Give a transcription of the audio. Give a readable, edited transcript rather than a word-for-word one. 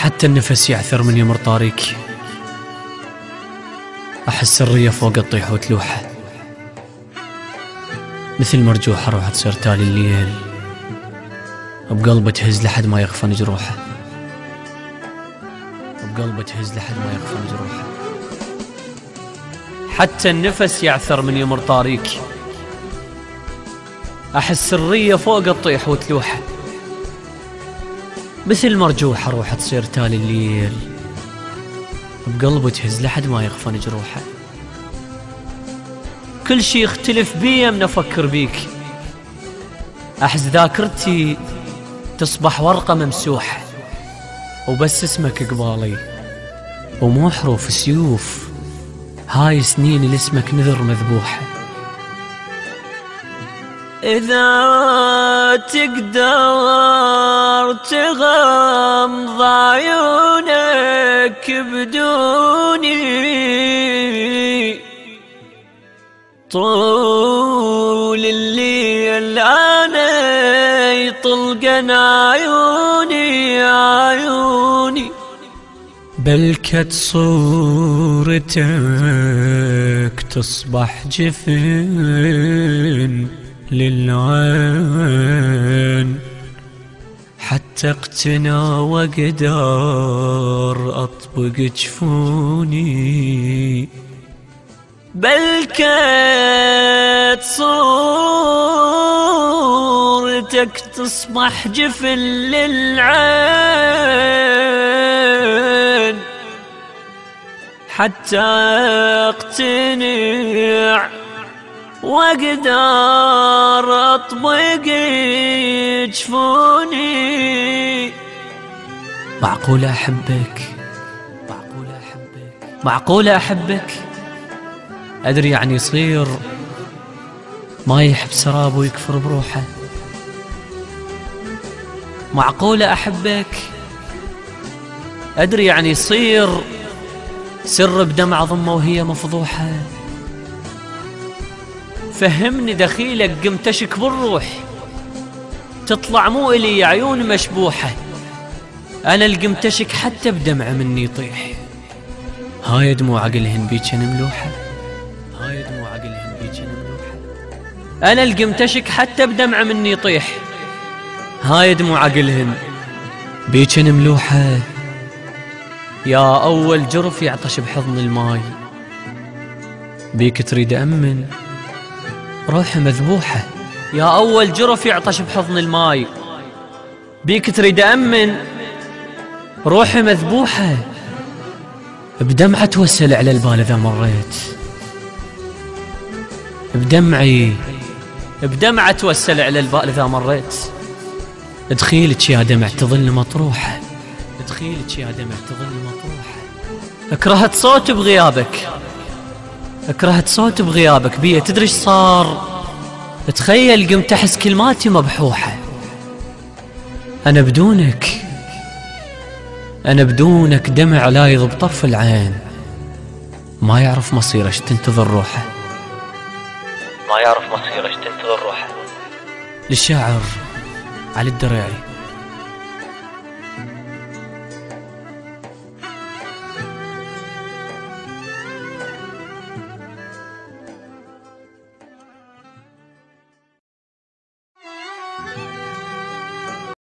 حتى النفس يعثر من يمر طاريك. أحس الرية فوق تطيح وتلوحه، مثل مرجوحة روح تصير تالي الليل، بقلبه تهز لحد ما يغفن جروحه، بقلبه تهز لحد ما يغفن جروحه. حتى النفس يعثر من يمر طاريك. أحس الرية فوق تطيح وتلوحه، مثل مرجوحة روح تصير تالي الليل، بقلبه تهز لحد ما يغفن جروحه. كل شي يختلف بي من أفكر بيك، أحس ذاكرتي تصبح ورقة ممسوحة، وبس اسمك قبالي ومو حروف سيوف، هاي سنين لاسمك نذر مذبوحة. إذا تقدر تغمض عيونك بدوني، طول الليل أنا يطلقن عيوني، بلكت صورتك تصبح جفن للعين، حتى اقتنى واقدر اطبق جفوني، بلكت صورتك تصبح جفن للعين، حتى اقتنع واقدر اطبق جفوني. معقولة احبك، معقولة احبك، ادري يعني يصير ما يحب سراب ويكفر بروحه. معقولة احبك، ادري يعني يصير سر بدمع ضمه وهي مفضوحة. فهمني دخيلك قمت اشك بالروح، تطلع مو الي عيون مشبوحة، انا القمت اشك حتى بدمع مني يطيح، هاي دموع عقلهن بيجن ملوحة، هاي دموع عقلهن بيجن ملوحة، انا القمت اشك حتى بدمع مني يطيح، هاي دموع عقلهن بيجن ملوحة. يا اول جرف يعطش بحضن الماي، بيك تريد امن روحي مذبوحة. يا أول جرف يعطش بحضن الماي، بيك تريد أمن روحي مذبوحة. بدمعة توسل على البال إذا مريت، بدمعة توسل على البال إذا مريت. دخيلك يا دمع تظل مطروحة، دخيلك يا دمع تظل مطروحة. اكرهت صوت بغيابك، اكرهت صوت بغيابك بيه، تدري ايش صار؟ تخيل قمت احس كلماتي مبحوحة. انا بدونك دمع لايض بطرف العين، ما يعرف مصيره ايش تنتظر روحه، ما يعرف مصيره ايش تنتظر روحه. للشاعر علي الدريعي.